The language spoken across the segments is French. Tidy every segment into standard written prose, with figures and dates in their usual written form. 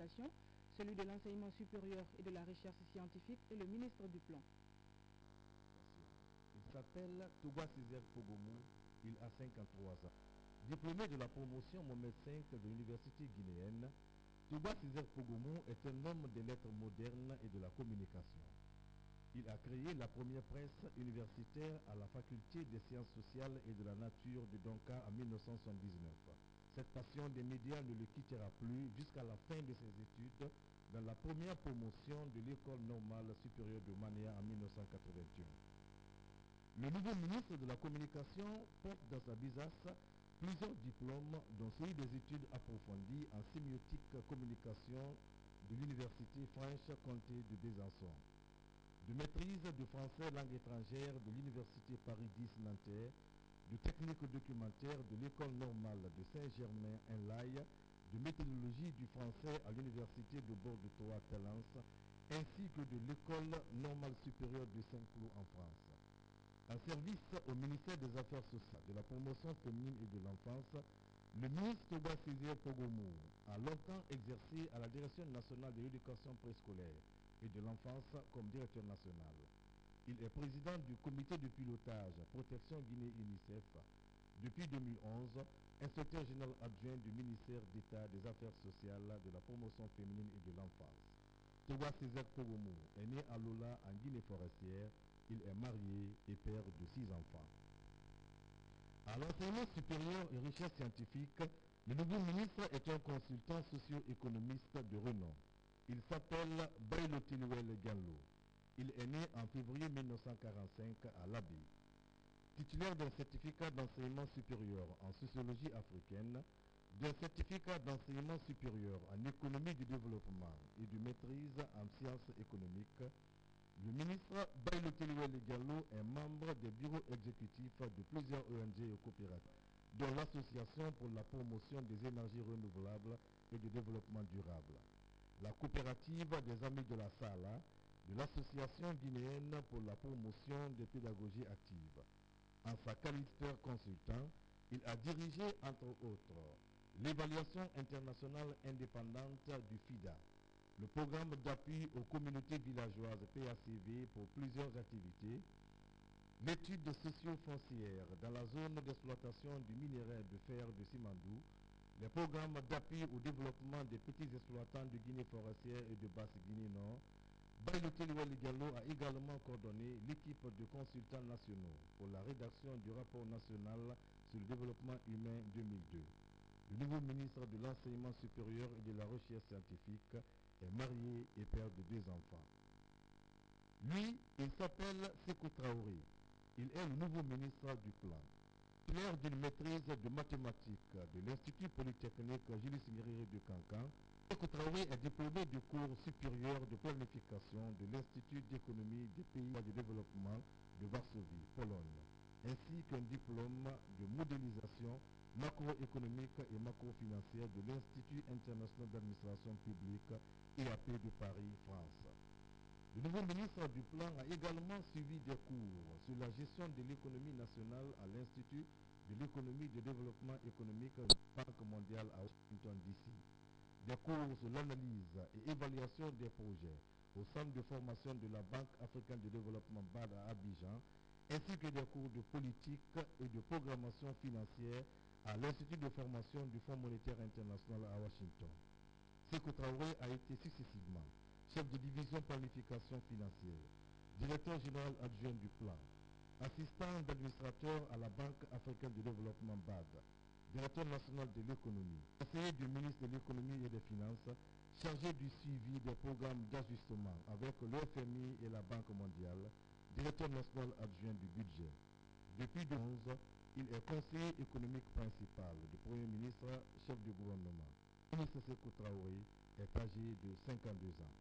Communication, celui de l'Enseignement supérieur et de la Recherche scientifique et le ministre du Plan. Il s'appelle Touba Césaire Pogomou, il a 53 ans. Diplômé de la promotion Mohamed V de l'université guinéenne, Touba Césaire Pogomou est un homme des lettres modernes et de la communication. Il a créé la première presse universitaire à la faculté des sciences sociales et de la nature de Donka en 1979. Cette passion des médias ne le quittera plus jusqu'à la fin de ses études dans la première promotion de l'école normale supérieure de Mania en 1981. Le nouveau ministre de la Communication porte dans sa besace plusieurs diplômes, dont celui des études approfondies en sémiotique communication de l'université Franche-Comté de Besançon, de maîtrise de français langue étrangère de l'université Paris 10 Nanterre, de technique documentaire de l'école normale de Saint-Germain-en-Laye, de méthodologie du français à l'université de Bordeaux-Talence, ainsi que de l'école normale supérieure de Saint-Cloud en France. En service au ministère des Affaires sociales, de la promotion féminine et de l'enfance, le ministre Touba Césaire Pogomou a longtemps exercé à la Direction nationale de l'éducation préscolaire et de l'enfance comme directeur national. Il est président du comité de pilotage Protection Guinée UNICEF. Depuis 2011, inspecteur général adjoint du ministère d'État des Affaires sociales, de la promotion féminine et de l'enfance. Touba Césaire Pogomou est né à Lola en Guinée forestière. Il est marié et père de 6 enfants. À l'enseignement supérieur et recherche scientifique, le nouveau ministre est un consultant socio-économiste de renom. Il s'appelle Bailotiluel Ganlo. Il est né en février 1945 à l'Abbé. Titulaire d'un certificat d'enseignement supérieur en sociologie africaine, d'un certificat d'enseignement supérieur en économie du développement et de maîtrise en sciences économiques, le ministre Bailotiluel Gallo est membre des bureaux exécutifs de plusieurs ONG et coopératives, dont l'Association pour la promotion des énergies renouvelables et du développement durable, la coopérative des Amis de la Sala, de l'Association guinéenne pour la promotion des pédagogies actives. En sa qualité de consultant, il a dirigé, entre autres, l'évaluation internationale indépendante du FIDA, le programme d'appui aux communautés villageoises PACV pour plusieurs activités, l'étude socio-foncière dans la zone d'exploitation du minerai de fer de Simandou, les programmes d'appui au développement des petits exploitants de Guinée forestière et de Basse-Guinée Nord. Bailotiluel Gallo a également coordonné l'équipe de consultants nationaux pour la rédaction du rapport national sur le développement humain 2002. Le nouveau ministre de l'Enseignement supérieur et de la Recherche scientifique est marié et père de 2 enfants. Lui, il s'appelle Sékou Traoré. Il est le nouveau ministre du Plan. Titulaire d'une maîtrise de mathématiques de l'Institut Polytechnique Julius Nyerere de Cancan, Sékou Traoré est diplômé du cours supérieur de planification de l'Institut d'économie des pays de développement de Varsovie, Pologne, ainsi qu'un diplôme de modélisation macroéconomique et macrofinancière de l'Institut international d'administration publique IAP de Paris, France. Le nouveau ministre du Plan a également suivi des cours sur la gestion de l'économie nationale à l'Institut de l'économie de développement économique de la Banque mondiale à Washington, D.C., des cours sur l'analyse et évaluation des projets au centre de formation de la Banque africaine de développement BAD à Abidjan, ainsi que des cours de politique et de programmation financière à l'Institut de formation du Fonds monétaire international à Washington. Sékou Traoré a été successivement chef de division planification financière, directeur général adjoint du Plan, assistant d'administrateur à la Banque africaine de développement BAD, directeur national de l'économie, conseiller du ministre de l'économie et des finances, chargé du suivi des programmes d'ajustement avec le FMI et la Banque mondiale, directeur national adjoint du budget. Depuis 2011, il est conseiller économique principal du Premier ministre, chef du gouvernement. Le ministre Sékou Traoré est âgé de 52 ans.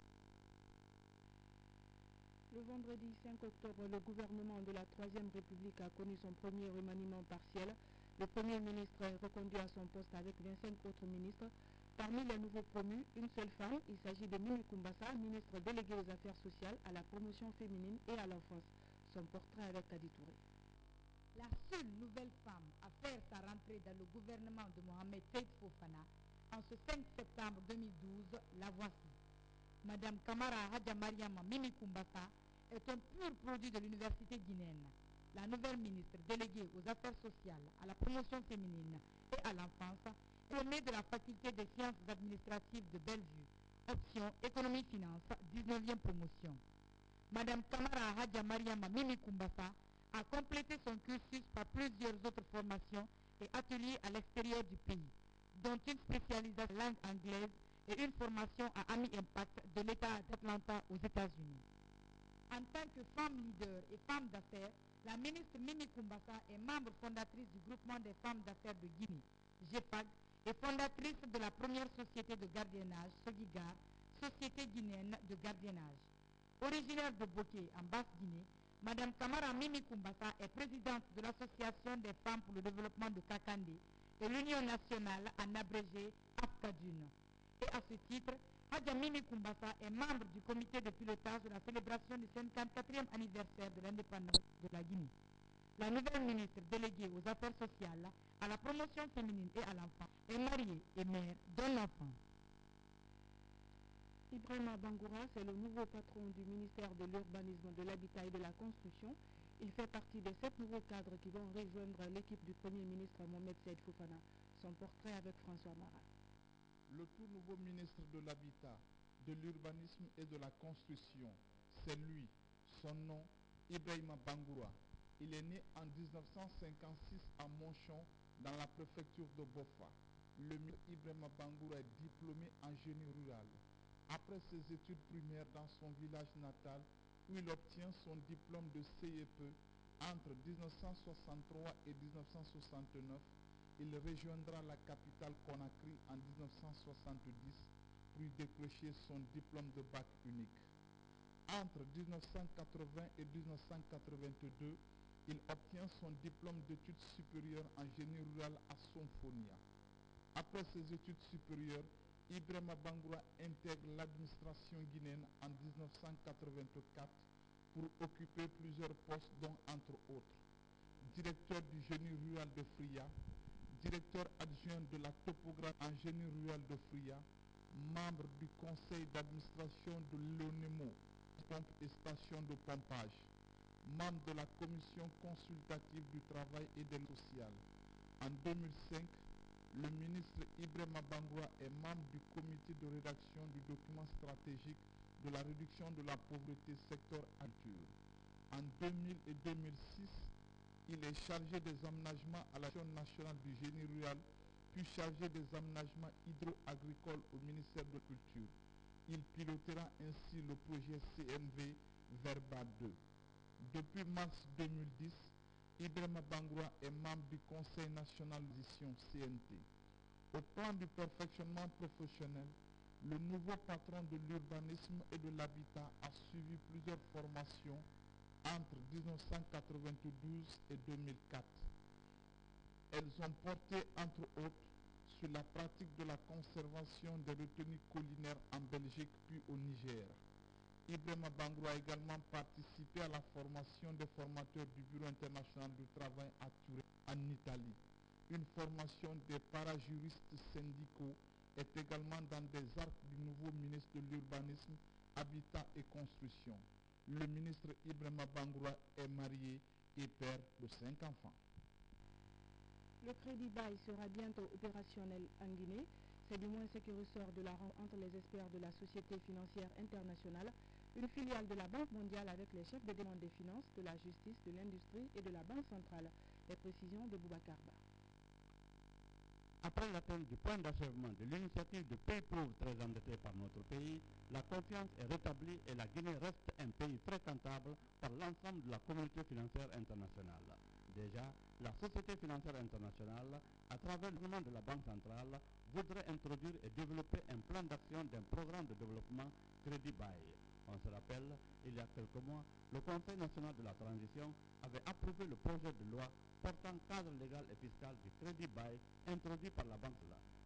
Le vendredi 5 octobre, le gouvernement de la Troisième République a connu son premier remaniement partiel. Le Premier ministre est reconduit à son poste avec 25 autres ministres. Parmi les nouveaux promus, une seule femme, il s'agit de Mimi Koumbassa, ministre déléguée aux Affaires sociales, à la promotion féminine et à l'enfance. Son portrait avec Kadi Touré. La seule nouvelle femme à faire sa rentrée dans le gouvernement de Mohamed Seyd Fofana En ce 5 septembre 2012, la voici. Madame Kamara Hadja Mariama Mimi Kumbasa est un pur produit de l'université guinéenne. La nouvelle ministre déléguée aux affaires sociales, à la promotion féminine et à l'enfance est nommée de la faculté des sciences administratives de Bellevue, option économie-finance, 19e promotion. Madame Kamara Hadja Mariama Mimi Kumbasa a complété son cursus par plusieurs autres formations et ateliers à l'extérieur du pays, dont une spécialisation en langue anglaise et une formation à Ami Impact de l'État d'Atlanta aux États-Unis. En tant que femme leader et femme d'affaires, la ministre Mimi Kumbasa est membre fondatrice du groupement des femmes d'affaires de Guinée, GEFAG, et fondatrice de la première société de gardiennage, Sogigar, société guinéenne de gardiennage. Originaire de Boké, en Basse-Guinée, Madame Kamara Mimi Kumbasa est présidente de l'Association des femmes pour le développement de Kakandé et l'Union nationale, en abrégé AFCADUN. Et à ce titre, Hadja Mimi Kumbasa est membre du comité de pilotage de la célébration du 54e anniversaire de l'indépendance de la Guinée. La nouvelle ministre déléguée aux affaires sociales, à la promotion féminine et à l'enfant est mariée et mère d'un enfant. Ibrahima Bangoura, c'est le nouveau patron du ministère de l'Urbanisme, de l'Habitat et de la Construction. Il fait partie des 7 nouveaux cadres qui vont rejoindre l'équipe du Premier ministre Mohamed Saïd Fofana. Son portrait avec François Marat. Le tout nouveau ministre de l'Habitat, de l'Urbanisme et de la Construction, c'est lui. Son nom, Ibrahima Bangoura. Il est né en 1956 à Monchon, dans la préfecture de Bofa. Le ministre Ibrahima Bangoura est diplômé en génie rural. Après ses études primaires dans son village natal, où il obtient son diplôme de CEPE entre 1963 et 1969, il rejoindra la capitale Conakry en 1970 pour y décrocher son diplôme de bac unique. Entre 1980 et 1982, il obtient son diplôme d'études supérieures en génie rural à Somphonia. Après ses études supérieures, Ibrahima Bangoura intègre l'administration guinéenne en 1984 pour occuper plusieurs postes dont, entre autres, directeur du génie rural de Fria, directeur adjoint de la topographie en génie rural de Fria, membre du conseil d'administration de l'ONEMO, pompe et station de pompage, membre de la commission consultative du travail et de l'aide sociale. En 2005, le ministre Ibrahima Bangoura est membre du comité de rédaction du document stratégique de la réduction de la pauvreté secteur agriculture. En 2000 et 2006, il est chargé des aménagements à la Commission nationale du génie rural, puis chargé des aménagements hydro-agricoles au ministère de la Culture. Il pilotera ainsi le projet CNV Verba 2. Depuis mars 2010, Ibrahima Bangoura est membre du Conseil national d'édition CNT. Au plan du perfectionnement professionnel, le nouveau patron de l'urbanisme et de l'habitat a suivi plusieurs formations entre 1992 et 2004. Elles ont porté, entre autres, sur la pratique de la conservation des retenues collinaires en Belgique puis au Niger. Ibrahima Bangoura a également participé à la formation des formateurs du Bureau international du travail à Turin, en Italie. Une formation des parajuristes syndicaux est également dans des arcs du nouveau ministre de l'Urbanisme, Habitat et Construction. Le ministre Ibrahima Bangoura est marié et père de 5 enfants. Le crédit bail sera bientôt opérationnel en Guinée. C'est du moins ce qui ressort de la rencontre entre les experts de la Société financière internationale, une filiale de la Banque mondiale avec les chefs de demande des finances, de la justice, de l'industrie et de la Banque centrale. Les précisions de Boubacar Ba. Après l'atteinte du point d'achèvement de l'initiative de pays pauvres très endettés par notre pays, la confiance est rétablie et la Guinée reste un pays fréquentable par l'ensemble de la communauté financière internationale. Déjà, la Société financière internationale, à travers le gouvernement de la Banque centrale, voudrait introduire et développer un plan d'action d'un programme de développement crédit bail. On se rappelle, il y a quelques mois, le Conseil national de la transition avait approuvé le projet de loi portant cadre légal et fiscal du crédit bail introduit par la Banque.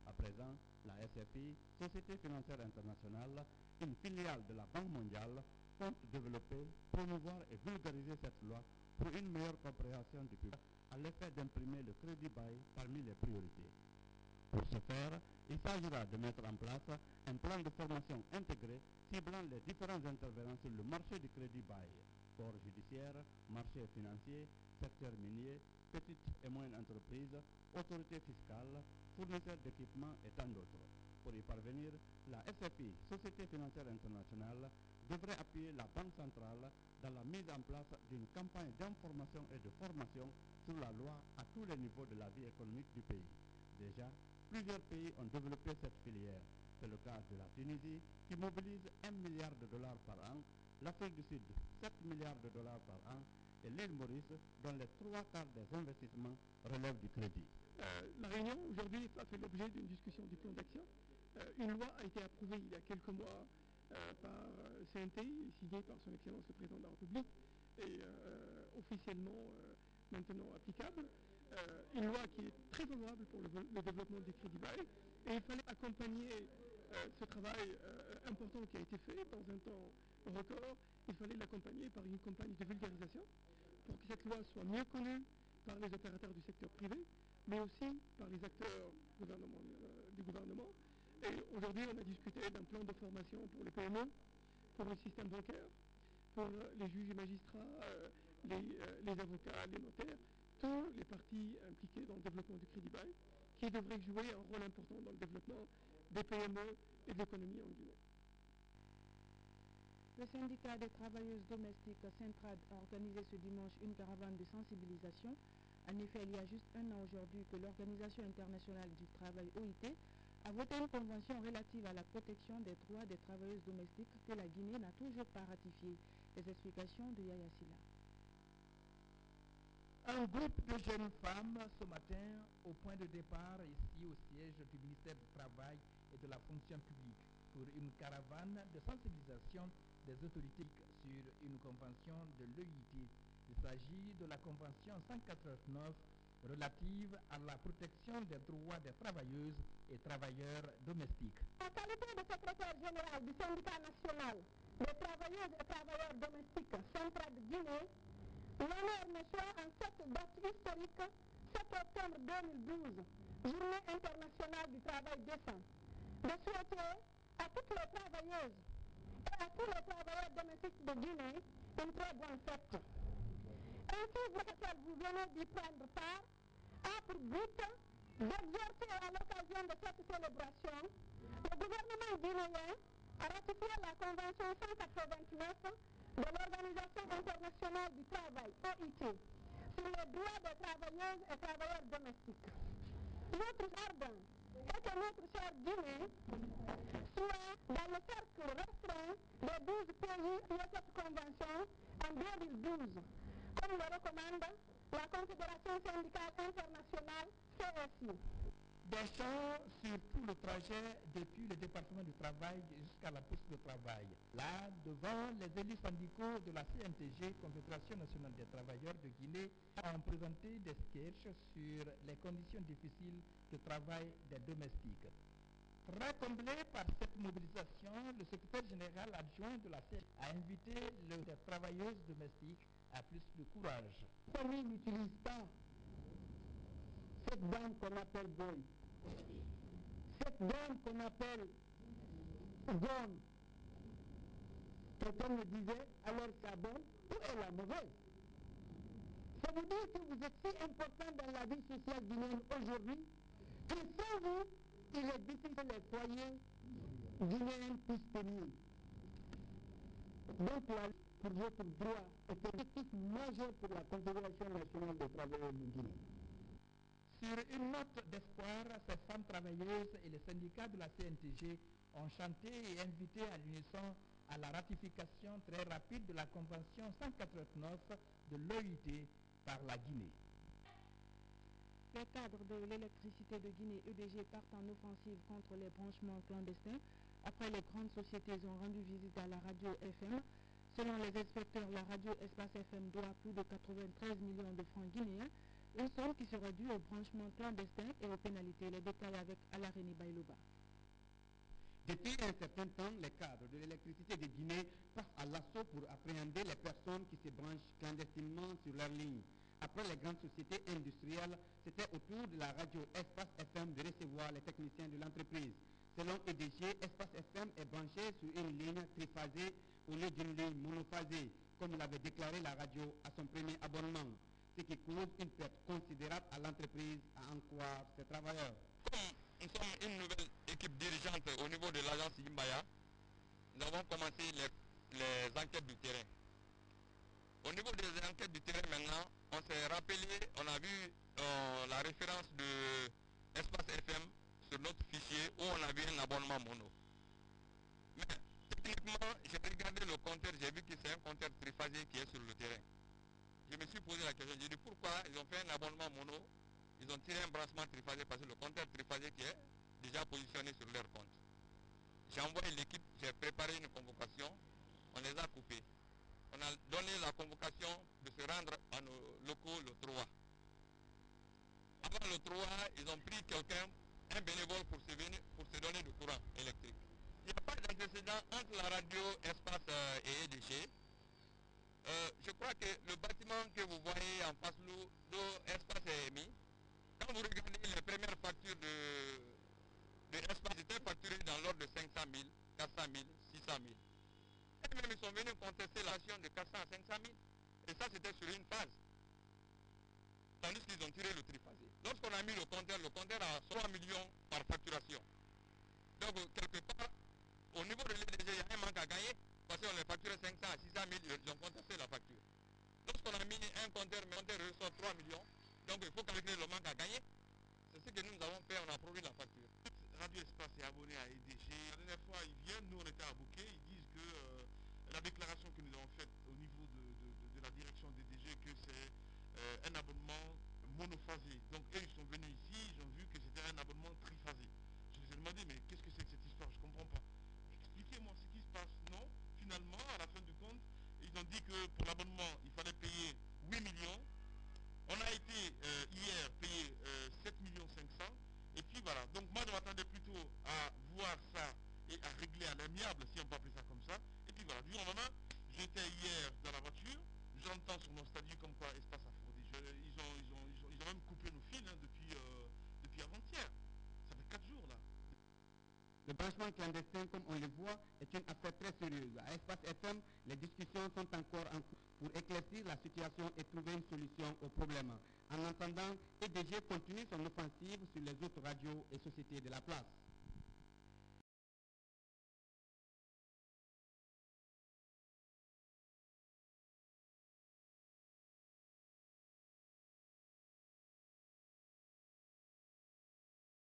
À présent, la SFI, Société financière internationale, une filiale de la Banque mondiale, compte développer, promouvoir et vulgariser cette loi pour une meilleure compréhension du public à l'effet d'imprimer le crédit bail parmi les priorités. Pour ce faire, il s'agira de mettre en place un plan de formation intégré ciblant les différents intervenants sur le marché du crédit bail, corps judiciaire, marché financier, secteur minier, petites et moyennes entreprises, autorités fiscales, fournisseurs d'équipements et tant d'autres. Pour y parvenir, la SFI, Société financière internationale, devrait appuyer la Banque centrale dans la mise en place d'une campagne d'information et de formation sur la loi à tous les niveaux de la vie économique du pays. Déjà, plusieurs pays ont développé cette filière. C'est le cas de la Tunisie qui mobilise 1 milliard de dollars par an, l'Afrique du Sud 7 milliards de dollars par an et l'île Maurice dont les 3/4 des investissements relèvent du crédit. La réunion aujourd'hui a fait l'objet d'une discussion du plan d'action. Une loi a été approuvée il y a quelques mois par CNTI, signée par son Excellence le Président de la République et officiellement maintenant applicable. Une loi qui est très favorable pour le développement du crédit bail et il fallait accompagner ce travail important qui a été fait dans un temps record. Il fallait l'accompagner par une campagne de vulgarisation pour que cette loi soit mieux connue par les opérateurs du secteur privé, mais aussi par les acteurs du gouvernement. Et aujourd'hui, on a discuté d'un plan de formation pour les PME, pour le système bancaire, pour les juges et magistrats, les avocats, les notaires, tous les partis impliqués dans le développement du crédit bail, qui devraient jouer un rôle important dans le développement des PME et de l'économie en Guinée. Le syndicat des travailleuses domestiques Centrad a organisé ce dimanche une caravane de sensibilisation. En effet, il y a juste un an aujourd'hui que l'Organisation internationale du travail OIT a voté une convention relative à la protection des droits des travailleuses domestiques que la Guinée n'a toujours pas ratifiée. Les explications de Yaya Silla. Un groupe de jeunes femmes ce matin au point de départ ici au siège du ministère du Travail et de la fonction publique pour une caravane de sensibilisation des autorités sur une convention de l'OIT. Il s'agit de la convention 189 relative à la protection des droits des travailleuses et travailleurs domestiques. En qualité de secrétaire général du syndicat national des travailleuses et travailleurs domestiques Centrad Guinée, l'honneur me soit en cette date historique, 7 octobre 2012, Journée internationale du travail décent, de souhaiter à toutes les travailleuses et à tous les travailleurs domestiques de Guinée une très bonne fête. Ainsi, vous venez d'y prendre part, a pour but d'exercer à l'occasion de cette célébration le gouvernement guinéen a ratifié la Convention 189 de l'Organisation internationale du travail, OIT, sur les droits des travailleuses et travailleurs domestiques. Notre ardent est que notre chère Guinée soit dans le cercle restreint des 12 pays de cette convention en 2012, comme le recommande la Confédération syndicale internationale CSI. Des champs sur tout le trajet depuis le département du travail jusqu'à la poste de travail. Là, devant les élus syndicaux de la CNTG, Confédération nationale des travailleurs de Guinée, ont présenté des sketchs sur les conditions difficiles de travail des domestiques. Très comblé par cette mobilisation, le secrétaire général adjoint de la CNTG a invité les travailleuses domestiques à plus de courage. La famille n'utilise pas cette dame qu'on appelle boy, cette dame qu'on appelle zone. Quelqu'un me disait, alors c'est bon, où est la mauvaise? Ça veut dire que vous êtes si important dans la vie sociale guinéenne aujourd'hui que sans vous, il est difficile que les foyers guinéens puissent tenir. Donc la lutte pour votre droit est un objectif majeur pour la Confédération nationale des travailleurs de Guinée. Sur une note d'espoir, ces femmes travailleuses et les syndicats de la CNTG ont chanté et invité à l'unisson à la ratification très rapide de la Convention 189 de l'OIT par la Guinée. Les cadres de l'électricité de Guinée, EDG, partent en offensive contre les branchements clandestins. Après, les grandes sociétés ont rendu visite à la radio FM. Selon les inspecteurs, la radio Espace FM doit plus de 93 millions de francs guinéens, une somme qui sera due aux branchements clandestins et aux pénalités. Les détails avec Alarénie Bailouba. Depuis un certain temps, les cadres de l'électricité de Guinée passent à l'assaut pour appréhender les personnes qui se branchent clandestinement sur leur ligne. Après les grandes sociétés industrielles, c'était au tour de la radio Espace FM de recevoir les techniciens de l'entreprise. Selon EDG, Espace FM est branché sur une ligne triphasée au lieu d'une ligne monophasée, comme l'avait déclaré la radio à son premier abonnement, ce qui cause une perte considérable à l'entreprise, à en croire ses travailleurs. Comme nous sommes une nouvelle équipe dirigeante au niveau de l'agence Imbaya, nous avons commencé les enquêtes du terrain. Au niveau des enquêtes du terrain maintenant, on s'est rappelé, on a vu la référence de Espace FM sur notre fichier où on avait un abonnement mono. Mais techniquement, j'ai regardé le compteur, j'ai vu que c'est un compteur triphasé qui est sur le terrain. Je me suis posé la question, j'ai dit pourquoi ils ont fait un abonnement mono, ils ont tiré un branchement triphasé parce que le compteur triphasé qui est déjà positionné sur leur compte. J'ai envoyé l'équipe, j'ai préparé une convocation, on les a coupés. On a donné la convocation de se rendre à nos locaux le 3. Avant le 3, ils ont pris quelqu'un, un bénévole pour se donner du courant électrique. Il n'y a pas d'antécédent entre la radio Espace et EDG. Je crois que le bâtiment que vous voyez en face d'où Espace est émis, quand vous regardez les premières factures de Espace, c'était facturé dans l'ordre de 500 000, 400 000, 600 000. Et même ils sont venus contester l'action de 400 à 500 000. Et ça, c'était sur une phase. Tandis qu'ils ont tiré le triphasé. Lorsqu'on a mis le compteur a 3 millions par facturation. Donc, quelque part, au niveau de l'EDG, il y a un manque à gagner. Parce qu'on les facturait 500 à 600 000, ils ont contesté la facture. Lorsqu'on a mis un compteur, mais le compteur reçoit 3 millions, donc il faut calculer le manque à gagner. C'est ce que nous avons fait, on a produit la facture. Radio Espace est abonné à EDG. La dernière fois, ils viennent, nous on était à Bouquet, ils disent que la déclaration que nous avons faite au niveau de la direction d'EDG, que c'est un abonnement monophasé. Donc eux, ils sont venus ici, ils ont vu que c'était un abonnement triphasé. Je les ai demandé, mais qu'est-ce que c'est que cette histoire? Je ne comprends pas. Expliquez-moi ce qui se passe. Non, finalement, à la fin du compte, ils ont dit que pour l'abonnement, il fallait payer 8 millions. On a été hier payé 7 millions 500. Et puis voilà. Donc moi, je m'attendais plutôt à voir ça et à régler à l'amiable, si on peut appeler ça comme ça. Et puis voilà. Du jour au lendemain, j'étais hier dans la voiture. J'entends sur mon statut comme quoi Espace a fraudé. Ils ont même coupé nos fils depuis avant-hier. Ça fait 4 jours là. Le branchement clandestin, comme on le voit, est une affaire très sérieuse. À Espace FM, les discussions sont encore en cours pour éclaircir la situation et trouver une solution au problème. En attendant, EDG continue son offensive sur les autres radios et sociétés de la place.